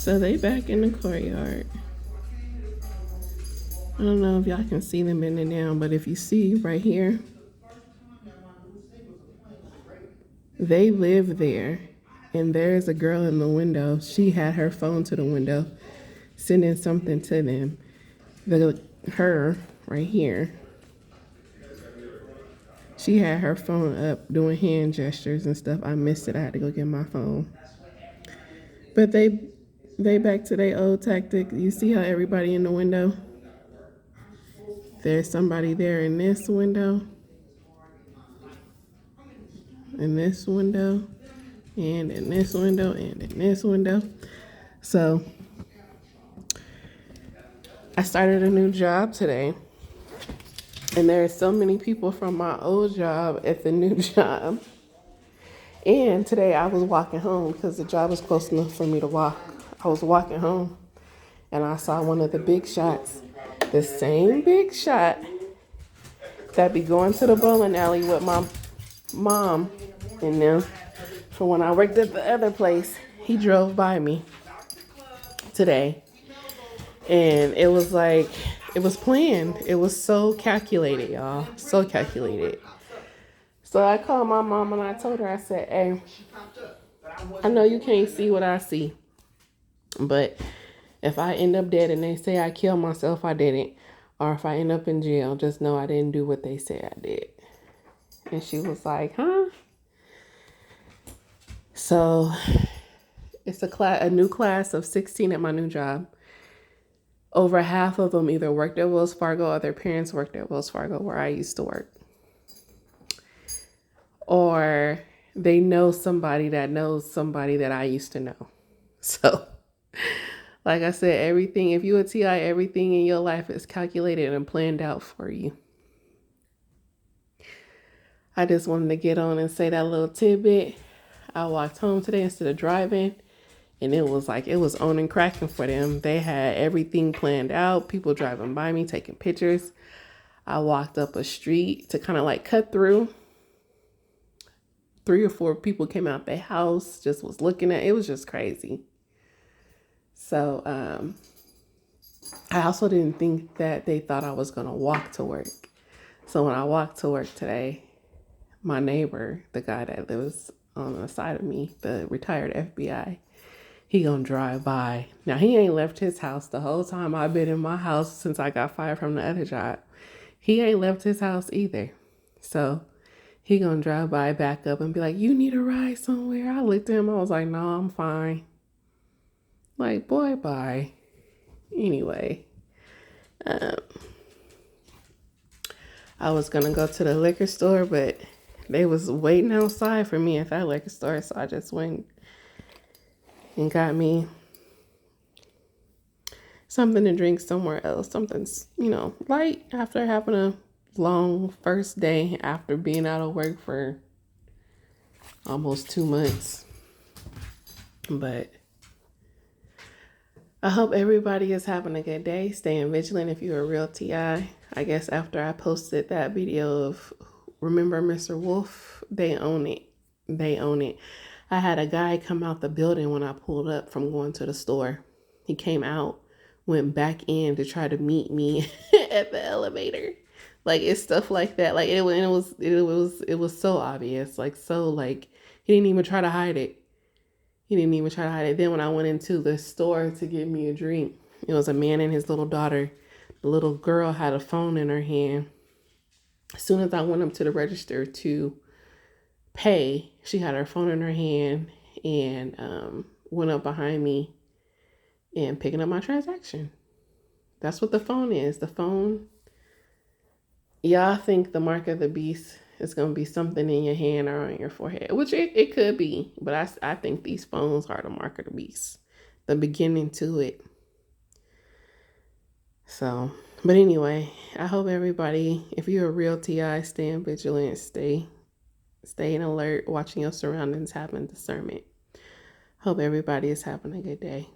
So they back in the courtyard. I don't know if y'all can see them bending down, but if you see right here, they live there. And there's a girl in the window. She had her phone to the window, sending something to them. Her right here, she had her phone up doing hand gestures and stuff. I missed it. I had to go get my phone. But they back to their old tactic. You see how everybody in the window? There's somebody there in this window, in this window, and in this window, and in this window. So I started a new job today. And there are so many people from my old job at the new job. And today I was walking home because the job was close enough for me to walk. I was walking home and I saw one of the big shots, the same big shot that be going to the bowling alley with my mom and them from when I worked at the other place. He drove by me today. And it was like, it was planned. It was so calculated, y'all. So calculated. So I called my mom and I told her, I said, hey, I know you can't see what I see. But if I end up dead and they say I killed myself, I didn't. Or if I end up in jail, just know I didn't do what they said I did. And she was like, huh? So it's a new class of 16 at my new job. Over half of them either worked at Wells Fargo or their parents worked at Wells Fargo where I used to work. Or they know somebody that knows somebody that I used to know. So, like I said, everything, if you're a TI, everything in your life is calculated and planned out for you. I just wanted to get on and say that little tidbit. I walked home today instead of driving. And it was like, it was on and cracking for them. They had everything planned out. People driving by me, taking pictures. I walked up a street to kind of like cut through. 3 or 4 people came out their house, just was looking at it. It was just crazy. So I also didn't think that they thought I was going to walk to work. So when I walked to work today, my neighbor, the guy that lives on the side of me, the retired FBI, he gonna drive by. Now, he ain't left his house the whole time I've been in my house since I got fired from the other job. He ain't left his house either. So he gonna drive by, back up and be like, you need a ride somewhere? I looked at him. I was like, no, I'm fine. Like, boy, bye. Anyway, I was gonna go to the liquor store, but they was waiting outside for me at that liquor store. So I just went and got me something to drink somewhere else. Something, light after having a long first day after being out of work for almost 2 months. But I hope everybody is having a good day. Staying vigilant if you're a real TI. I guess after I posted that video of Remember Mr. Wolf, they own it. They own it. I had a guy come out the building when I pulled up from going to the store. He came out, went back in to try to meet me at the elevator. Like, it's stuff like that. Like, it was so obvious. Like, so, like, he didn't even try to hide it. Then when I went into the store to get me a drink, it was a man and his little daughter. The little girl had a phone in her hand. As soon as I went up to the register to pay, she had her phone in her hand and went up behind me and picking up my transaction. That's what the phone is. The phone, y'all think the mark of the beast is going to be something in your hand or on your forehead, which it could be, but I think these phones are the mark of the beast, the beginning to it. So, but anyway, I hope everybody, if you're a real TI, staying vigilant, staying alert, watching your surroundings, having discernment. Hope everybody is having a good day.